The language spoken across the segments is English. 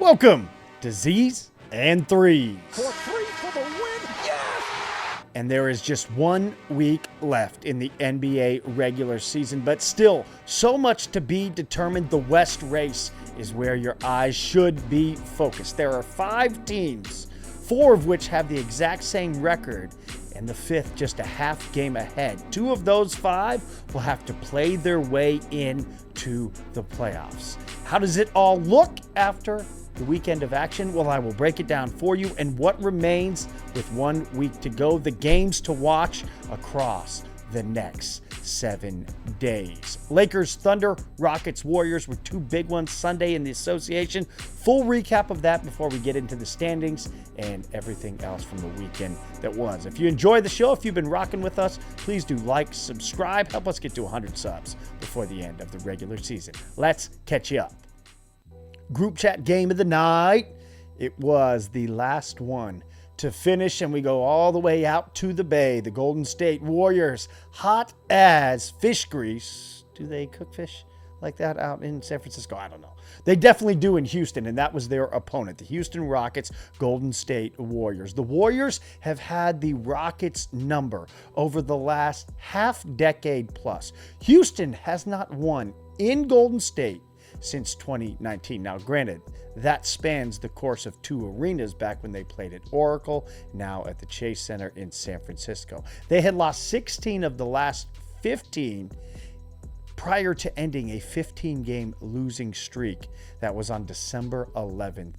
Welcome to Z's and Threes. For three for the win, yes! And there is just 1 week left in the NBA regular season, but still so much to be determined. The West race is where your eyes should be focused. There are 5 teams, 4 of which have the exact same record, and the 5th just a half game ahead. 2 of those 5 will have to play their way into the playoffs. How does it all look after the weekend of action? Well, I will break it down for you and what remains with 1 week to go, the games to watch across the next 7 days. Lakers, Thunder, Rockets, Warriors were 2 big ones Sunday in the association. Full recap of that before we get into the standings and everything else from the weekend that was. If you enjoy the show, if you've been rocking with us, please do like, subscribe, help us get to 100 subs before the end of the regular season. Let's catch you up. Group chat game of the night. It was the last one to finish, and we go all the way out to the Bay. The Golden State Warriors, hot as fish grease. Do they cook fish like that out in San Francisco? I don't know. They definitely do in Houston, and that was their opponent, the Houston Rockets, Golden State Warriors. The Warriors have had the Rockets number over the last half decade plus. Houston has not won in Golden State since 2019. Now, granted, that spans the course of 2 arenas back when they played at Oracle, now at the Chase Center in San Francisco. They had lost 16 of the last 15 prior to ending a 15-game losing streak that was on December 11th,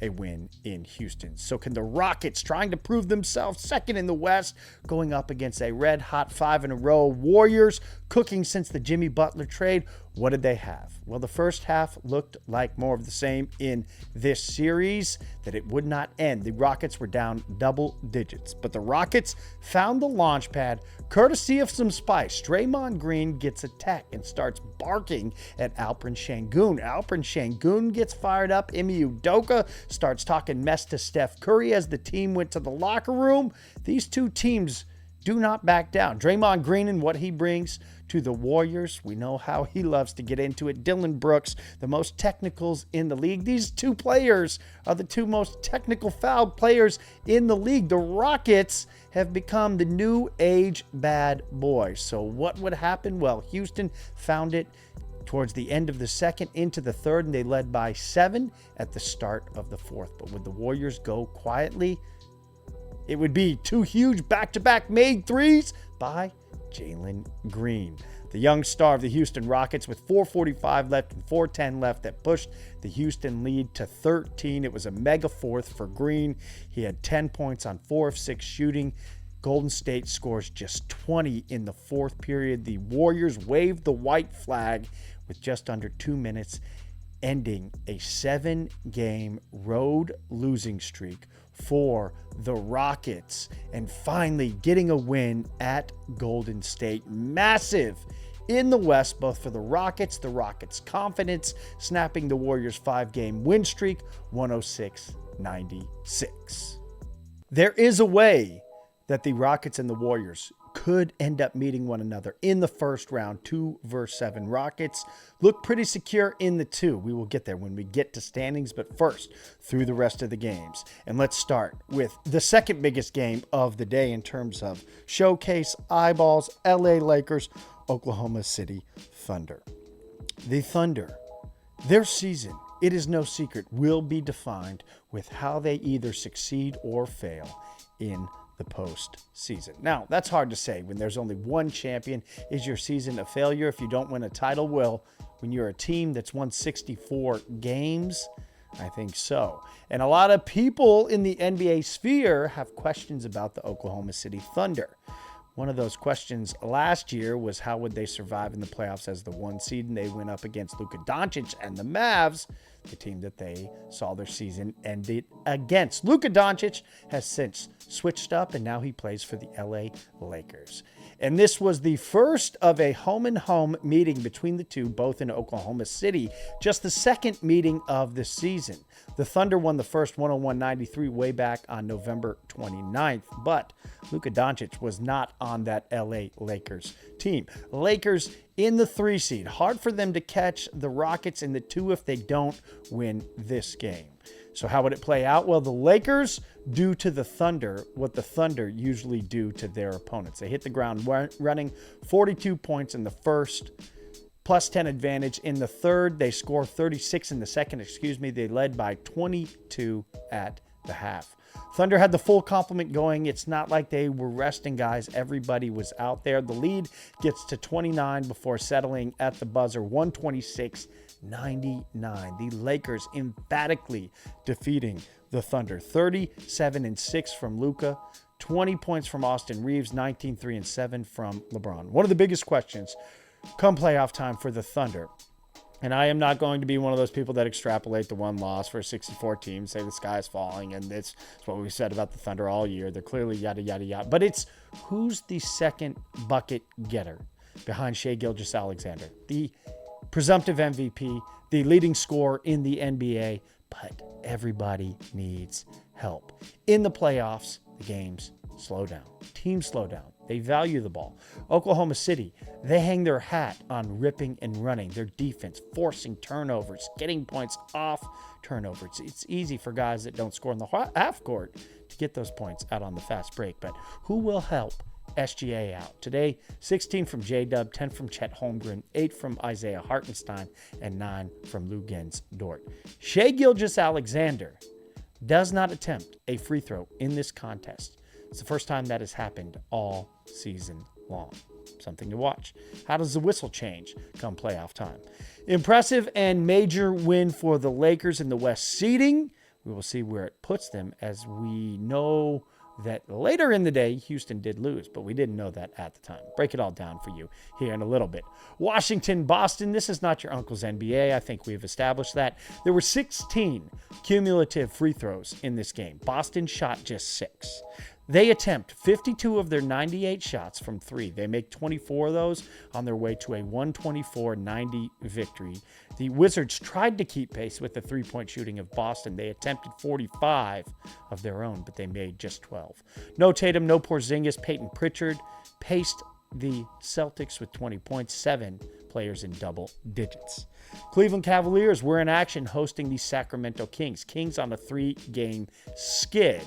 a win in Houston. So can the Rockets, trying to prove themselves second in the West, going up against a red-hot 5 in a row Warriors, cooking since the Jimmy Butler trade? What did they have? Well, the first half looked like more of the same in this series, that it would not end. The Rockets were down double digits, but the Rockets found the launch pad courtesy of some spice. Draymond Green gets attacked and starts barking at Alperen Şengün. Alperen Şengün gets fired up. Ime Udoka starts talking mess to Steph Curry as the team went to the locker room. These 2 teams do not back down. Draymond Green and what he brings to the Warriors, we know how he loves to get into it. Dylan Brooks, the most technicals in the league. These 2 players are the 2 most technical foul players in the league. The Rockets have become the new age bad boys. So what would happen? Well, Houston found it towards the end of the second into the third, and they led by 7 at the start of the fourth. But would the Warriors go quietly? It would be 2 huge back-to-back made threes by Jalen Green, the young star of the Houston Rockets, with 4:45 left and 4:10 left, that pushed the Houston lead to 13. It was a mega fourth for Green. He had 10 points on 4 of 6 shooting. Golden State scores just 20 in the fourth period. The Warriors waved the white flag with just under 2 minutes, ending a 7-game road losing streak for the Rockets, and finally getting a win at Golden State. Massive in the West, both for the Rockets confidence, snapping the Warriors' 5-game win streak, 106-96. There is a way that the Rockets and the Warriors could end up meeting one another in the first round. 2 versus 7. Rockets look pretty secure in the 2. We will get there when we get to standings, but first, through the rest of the games. And let's start with the second biggest game of the day in terms of showcase eyeballs: LA Lakers, Oklahoma City Thunder. The Thunder, their season, it is no secret, will be defined with how they either succeed or fail in the postseason. Now, that's hard to say when there's only 1 champion. Is your season a failure if you don't win a title? Well, when you're a team that's won 64 games, I think so. And a lot of people in the NBA sphere have questions about the Oklahoma City Thunder. One of those questions last year was how would they survive in the playoffs as the 1 seed, and they went up against Luka Doncic and the Mavs, the team that they saw their season ended against. Luka Doncic has since switched up, and now he plays for the LA Lakers. And this was the first of a home-and-home meeting between the two, both in Oklahoma City. Just the second meeting of the season. The Thunder won the first 101-93 way back on November 29th, but Luka Doncic was not on that LA Lakers team. Lakers in the 3 seed. Hard for them to catch the Rockets in the 2 if they don't win this game. So how would it play out? Well, the Lakers do to the Thunder what the Thunder usually do to their opponents. They hit the ground running, 42 points in the first, plus 10 advantage. In the third, they score 36 in the second, They led by 22 at the half. Thunder had the full complement going. It's not like they were resting guys. Everybody was out there. The lead gets to 29 before settling at the buzzer, 126-99. The Lakers emphatically defeating the Thunder. 37-6 from Luka, 20 points from Austin Reeves, 19, 3, and 7 from LeBron. One of the biggest questions come playoff time for the Thunder. And I am not going to be one of those people that extrapolate the one loss for a 64 team, say the sky is falling, and it's what we said about the Thunder all year. They're clearly yada, yada, yada. But it's who's the second bucket getter behind Shai Gilgeous-Alexander, the presumptive MVP, the leading scorer in the NBA, but everybody needs help. In the playoffs, the games slow down. Teams slow down. They value the ball. Oklahoma City, they hang their hat on ripping and running. Their defense, forcing turnovers, getting points off turnovers. It's easy for guys that don't score in the half court to get those points out on the fast break. But who will help SGA out? Today, 16 from J-Dub, 10 from Chet Holmgren, 8 from Isaiah Hartenstein, and 9 from Luguentz Dort. Shai Gilgeous-Alexander does not attempt a free throw in this contest. It's the first time that has happened all season long. Something to watch. How does the whistle change come playoff time? Impressive and major win for the Lakers in the West seeding. We will see where it puts them, as we know that later in the day, Houston did lose, but we didn't know that at the time. Break it all down for you here in a little bit. Washington, Boston, this is not your uncle's NBA. I think we've established that. There were 16 cumulative free throws in this game. Boston shot just 6. They attempt 52 of their 98 shots from 3. They make 24 of those on their way to a 124-90 victory. The Wizards tried to keep pace with the three-point shooting of Boston. They attempted 45 of their own, but they made just 12. No Tatum, no Porzingis. Peyton Pritchard paced the Celtics with 20 points, 7 players in double digits. Cleveland Cavaliers were in action hosting the Sacramento Kings. Kings on a 3-game skid.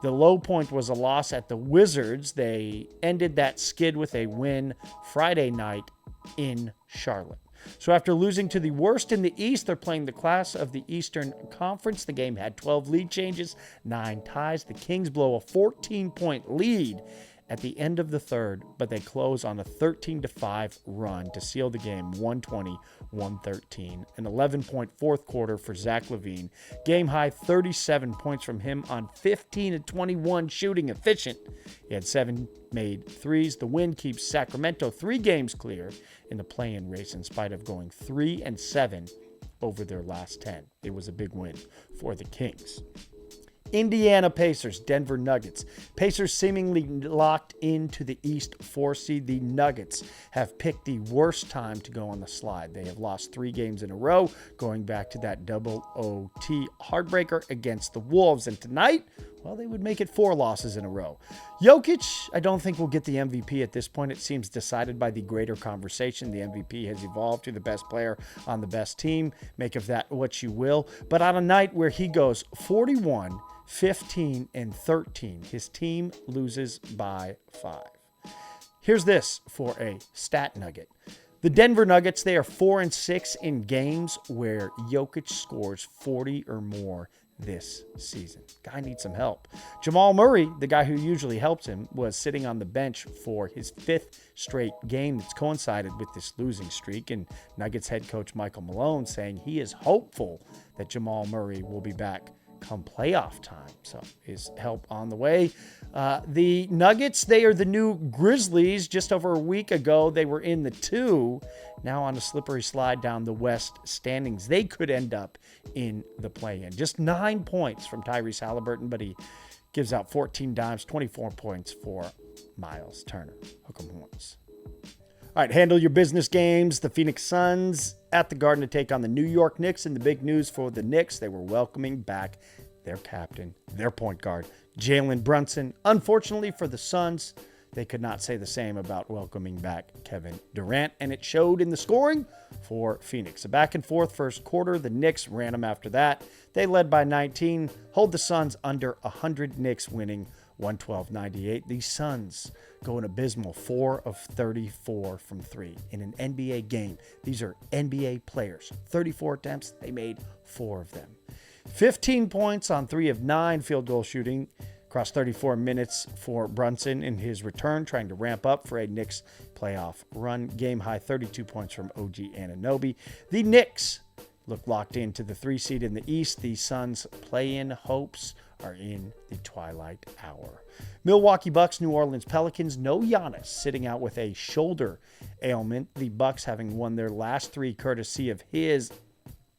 The low point was a loss at the Wizards. They ended that skid with a win Friday night in Charlotte. So after losing to the worst in the East, they're playing the class of the Eastern Conference. The game had 12 lead changes, 9 ties. The Kings blow a 14-point lead at the end of the third, but they close on a 13-5 run to seal the game, 120-113. An 11-point fourth quarter for Zach LaVine. Game high 37 points from him on 15-21 shooting efficient. He had 7 made threes. The win keeps Sacramento 3 games clear in the play-in race in spite of going 3-7 over their last 10. It was a big win for the Kings. Indiana Pacers, Denver Nuggets. Pacers seemingly locked into the East 4 seed. The Nuggets have picked the worst time to go on the slide. They have lost 3 games in a row, going back to that double OT heartbreaker against the Wolves. And tonight, well, they would make it 4 losses in a row. Jokic, I don't think will get the MVP at this point. It seems decided by the greater conversation. The MVP has evolved to the best player on the best team. Make of that what you will. But on a night where he goes 41, 15, and 13, his team loses by 5. Here's this for a stat nugget. The Denver Nuggets, they are 4-6 in games where Jokic scores 40 or more this season. Guy needs some help. Jamal Murray, the guy who usually helps him, was sitting on the bench for his 5th straight game that's coincided with this losing streak, and Nuggets head coach Michael Malone saying he is hopeful that Jamal Murray will be back come playoff time. So his help on the way. The Nuggets, they are the new Grizzlies. Just over a week ago, they were in the 2. Now on a slippery slide down the West standings. They could end up in the play-in. Just 9 points from Tyrese Halliburton, but he gives out 14 dimes, 24 points for Miles Turner. Hook 'em Horns. All right, handle your business games. The Phoenix Suns at the Garden to take on the New York Knicks. And the big news for the Knicks, they were welcoming back their captain, their point guard, Jalen Brunson. Unfortunately for the Suns, they could not say the same about welcoming back Kevin Durant, and it showed in the scoring for Phoenix. A back and forth first quarter. The Knicks ran them after that. They led by 19, hold the Suns under 100. Knicks winning 112-98. The Suns go an abysmal 4 of 34 from 3 in an NBA game. These are NBA players. 34 attempts, they made 4 of them. 15 points on 3 of 9 field goal shooting across 34 minutes for Brunson in his return, trying to ramp up for a Knicks playoff run. Game high 32 points from OG Anunoby. The Knicks look locked into the 3 seed in the East. The Suns' play-in hopes are in the twilight hour. Milwaukee Bucks, New Orleans Pelicans. No Giannis, sitting out with a shoulder ailment. The Bucks having won their last 3 courtesy of his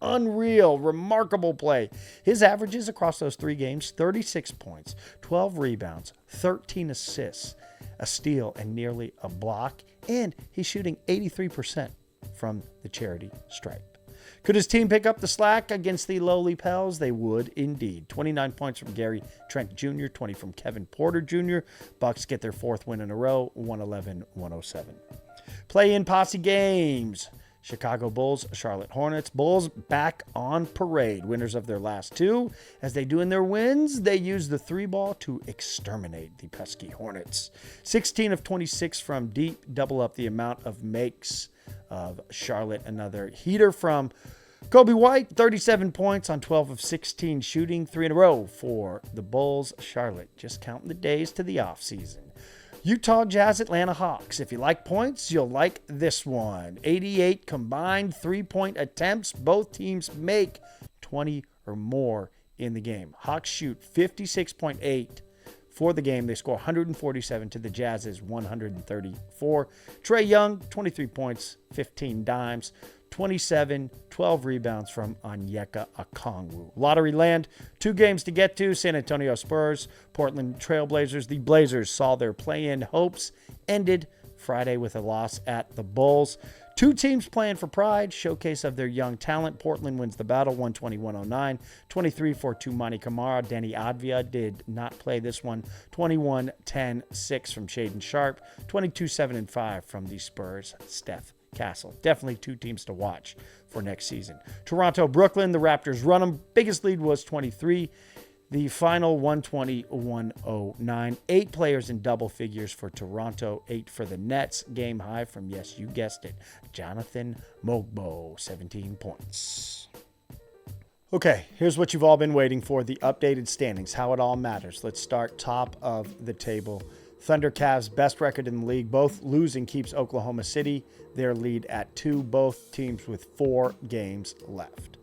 unreal, remarkable play. His averages across those 3 games, 36 points, 12 rebounds, 13 assists, a steal, and nearly a block. And he's shooting 83% from the charity stripe. Could his team pick up the slack against the lowly Pels? They would indeed. 29 points from Gary Trent Jr., 20 from Kevin Porter Jr. Bucks get their 4th win in a row, 111-107. Play-in posse games. Chicago Bulls, Charlotte Hornets. Bulls back on parade. Winners of their last 2. As they do in their wins, they use the 3-ball to exterminate the pesky Hornets. 16 of 26 from deep. Double up the amount of makes of Charlotte. Another heater from Kobe White. 37 points on 12 of 16 shooting. 3 in a row for the Bulls. Charlotte just counting the days to the offseason. Utah Jazz, Atlanta Hawks. If you like points, you'll like this one. 88 combined 3-point attempts. Both teams make 20 or more in the game. Hawks shoot 56.8 for the game. They score 147 to the Jazz's 134. Trae Young, 23 points, 15 dimes. 27, 12 rebounds from Onyeka Okongwu. Lottery land, 2 games to get to. San Antonio Spurs, Portland Trailblazers. The Blazers saw their play-in hopes ended Friday with a loss at the Bulls. 2 teams playing for pride, showcase of their young talent. Portland wins the battle, 120-109. 23 for Tumani Kamara. Danny Advia did not play this one. 21-10-6 from Shaden Sharp. 22-7-5 from the Spurs' Steph Castle. Definitely 2 teams to watch for next season. Toronto, Brooklyn, the Raptors run them. Biggest lead was 23. The final 120-109. 8 players in double figures for Toronto, 8 for the Nets. Game high from, yes, you guessed it, Jonathan Mogbo, 17 points. Okay, here's what you've all been waiting for, the updated standings, how it all matters. Let's start top of the table. Thunder Cavs, best record in the league. Both losing keeps Oklahoma City their lead at 2. Both teams with 4 games left.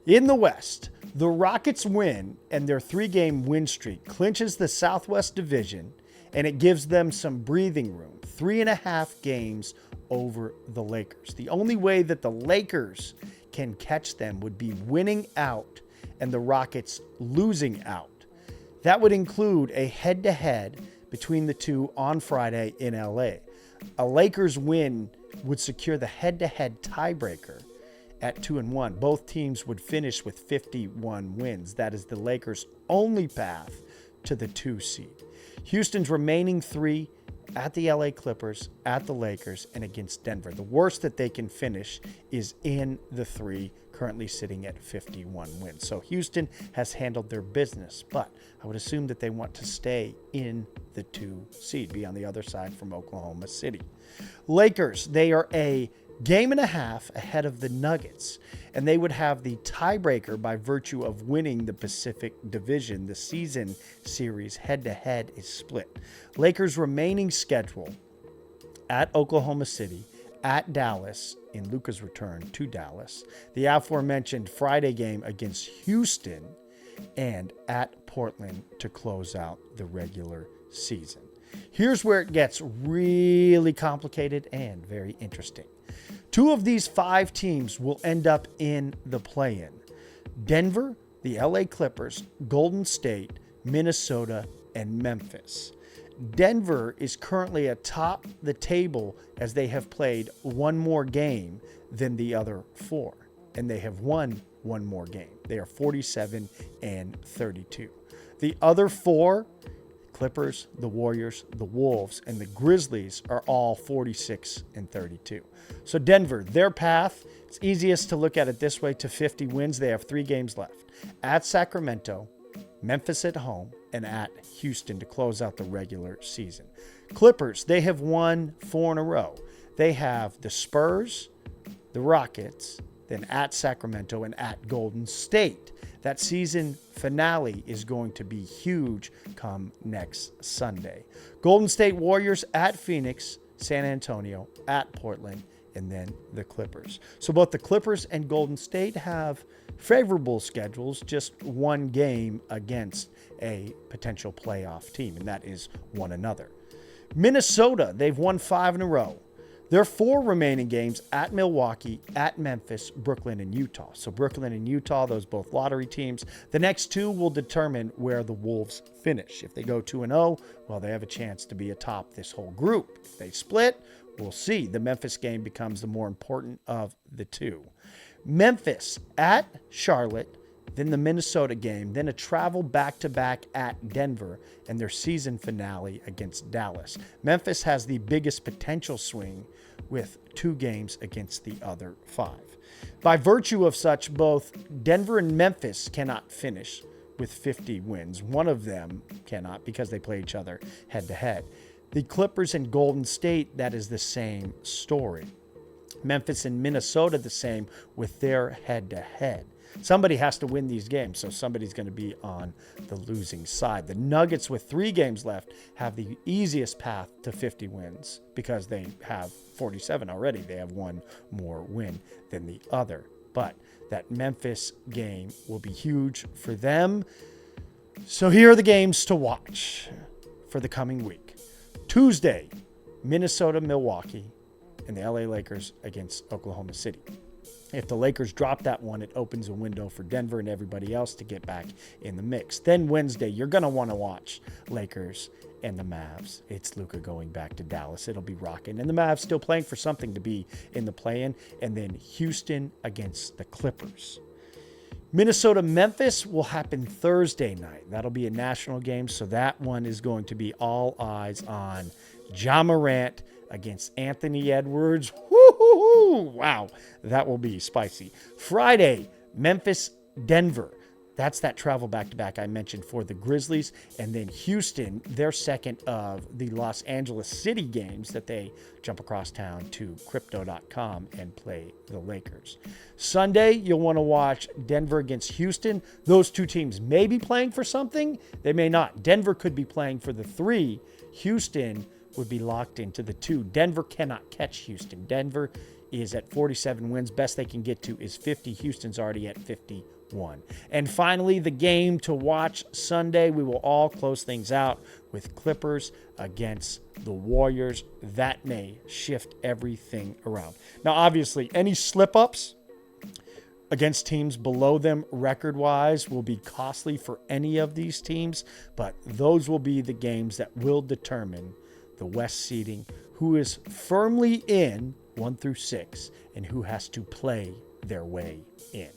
In the West, the Rockets win, and their 3-game win streak clinches the Southwest Division, and it gives them some breathing room. 3.5 games over the Lakers. The only way that the Lakers can catch them would be winning out and the Rockets losing out. That would include a head-to-head between the two on Friday in LA. A Lakers win would secure the head-to-head tiebreaker at 2-1. Both teams would finish with 51 wins. That is the Lakers' only path to the 2 seed. Houston's remaining 3 at the LA Clippers, at the Lakers, and against Denver. The worst that they can finish is in the 3, currently sitting at 51 wins. So Houston has handled their business, but I would assume that they want to stay in the 2 seed, be on the other side from Oklahoma City. Lakers, they are a game and a half ahead of the Nuggets, and they would have the tiebreaker by virtue of winning the Pacific Division. The season series head-to-head is split. Lakers' remaining schedule at Oklahoma City, at Dallas, in Luka's return to Dallas, the aforementioned Friday game against Houston, and at Portland to close out the regular season. Here's where it gets really complicated and very interesting. 2 of these 5 teams will end up in the play-in. Denver, the LA Clippers, Golden State, Minnesota, and Memphis. Denver is currently atop the table as they have played one more game than the other four, and they have won one more game. They are 47 and 32. The other four, Clippers, the Warriors, the Wolves, and the Grizzlies, are all 46 and 32. So Denver, their path, it's easiest to look at it this way, to 50 wins. They have 3 games left. At Sacramento, Memphis at home, and at Houston to close out the regular season. Clippers, they have won 4 in a row. They have the Spurs, the Rockets, then at Sacramento, and at Golden State. That season finale is going to be huge come next Sunday. Golden State Warriors at Phoenix, San Antonio, at Portland, and then the Clippers. So both the Clippers and Golden State have favorable schedules, just one game against a potential playoff team, and that is one another. Minnesota, they've won 5 in a row. Their 4 remaining games at Milwaukee, at Memphis, Brooklyn, and Utah. So Brooklyn and Utah, those both lottery teams. The next 2 will determine where the Wolves finish. If they go 2-0, well, they have a chance to be atop this whole group. If they split, we'll see. The Memphis game becomes the more important of the 2. Memphis at Charlotte, then the Minnesota game, then a travel back-to-back at Denver, and their season finale against Dallas. Memphis has the biggest potential swing with 2 games against the other 5. By virtue of such, both Denver and Memphis cannot finish with 50 wins. One of them cannot because they play each other head-to-head. The Clippers and Golden State, that is the same story. Memphis and Minnesota the same with their head-to-head. Somebody has to win these games, so somebody's going to be on the losing side. The Nuggets, with 3 games left, have the easiest path to 50 wins because they have 47 already. They have one more win than the other. But that Memphis game will be huge for them. So here are the games to watch for the coming week. Tuesday, Minnesota, Milwaukee, and the LA Lakers against Oklahoma City. If the Lakers drop that one, it opens a window for Denver and everybody else to get back in the mix. Then Wednesday, you're going to want to watch Lakers and the Mavs. It's Luka going back to Dallas. It'll be rocking. And the Mavs still playing for something to be in the play-in. And then Houston against the Clippers. Minnesota-Memphis will happen Thursday night. That'll be a national game, so that one is going to be all eyes on Ja Morant against Anthony Edwards. Woo-hoo-hoo! Wow, that will be spicy. Friday, Memphis-Denver. That's that travel back-to-back I mentioned for the Grizzlies. And then Houston, their second of the Los Angeles City games that they jump across town to Crypto.com and play the Lakers. Sunday, you'll want to watch Denver against Houston. Those 2 teams may be playing for something. They may not. Denver could be playing for the 3. Houston would be locked into the 2. Denver cannot catch Houston. Denver is at 47 wins. Best they can get to is 50. Houston's already at 51. And finally, the game to watch Sunday. We will all close things out with Clippers against the Warriors. That may shift everything around. Now, obviously, any slip-ups against teams below them record-wise will be costly for any of these teams, but those will be the games that will determine the West seeding, who is firmly in 1 through 6, and who has to play their way in.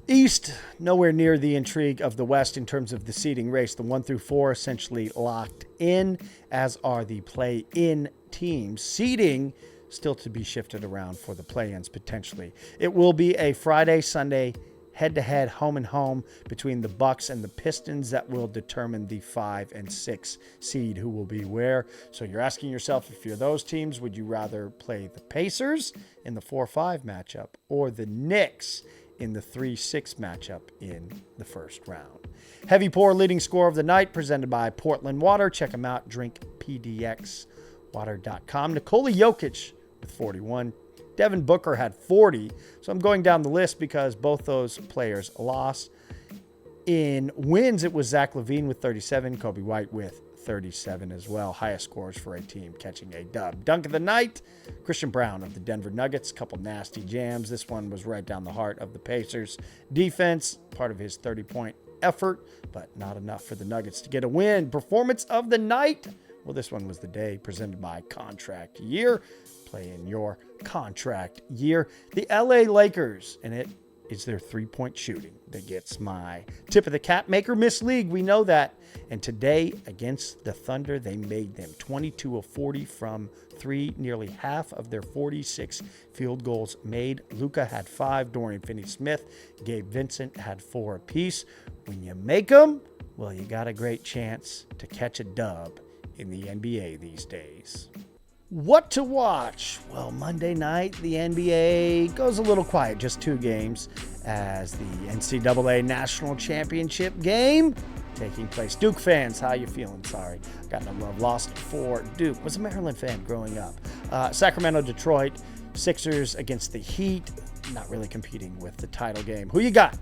East, nowhere near the intrigue of the West in terms of the seeding race. The 1 through 4 essentially locked in, as are the play-in teams. Seeding still to be shifted around for the play-ins potentially. It will be a Friday, Sunday, head-to-head, home and home between the Bucks and the Pistons that will determine the 5 and 6 seed who will be where. So you're asking yourself, if you're those teams, would you rather play the Pacers in the 4-5 matchup or the Knicks in the 3-6 matchup in the first round? Heavy Pour leading score of the night presented by Portland Water. Check them out, drinkpdxwater.com. Nikola Jokic with 41. Devin Booker had 40. So I'm going down the list because both those players lost. In wins, it was Zach LaVine with 37, Kobe White with 37 as well. Highest scores for a team catching a dub. Dunk of the night, Christian Brown of the Denver Nuggets. Couple nasty jams. This one was right down the heart of the Pacers. Defense, part of his 30-point effort, but not enough for the Nuggets to get a win. Performance of the night, Well, this one was the day, presented by Contract Year. Play in your contract year. The LA Lakers, and it is their three-point shooting that gets my tip of the cap. Make or miss league, we know that. And today against the Thunder, they made them 22 of 40 from three, nearly half of their 46 field goals made. Luka had 5, Dorian Finney-Smith, Gabe Vincent had 4 apiece. When you make them, well, you got a great chance to catch a dub in the NBA these days. What to watch? Well, Monday night, the NBA goes a little quiet, just 2 games, as the NCAA National Championship game taking place. Duke fans, how you feeling? Sorry, got no love lost for Duke. Was a Maryland fan growing up. Sacramento, Detroit, Sixers against the Heat. Not really competing with the title game. Who you got?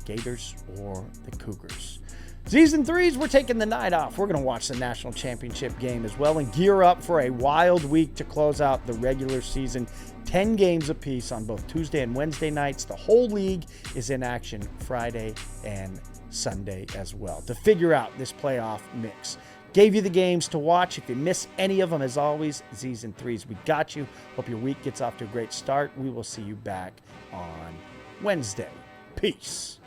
Gators or the Cougars? Season 3s, we're taking the night off. We're going to watch the national championship game as well and gear up for a wild week to close out the regular season. 10 games apiece on both Tuesday and Wednesday nights. The whole league is in action Friday and Sunday as well to figure out this playoff mix. Gave you the games to watch. If you miss any of them, as always, Season 3s, we got you. Hope your week gets off to a great start. We will see you back on Wednesday. Peace.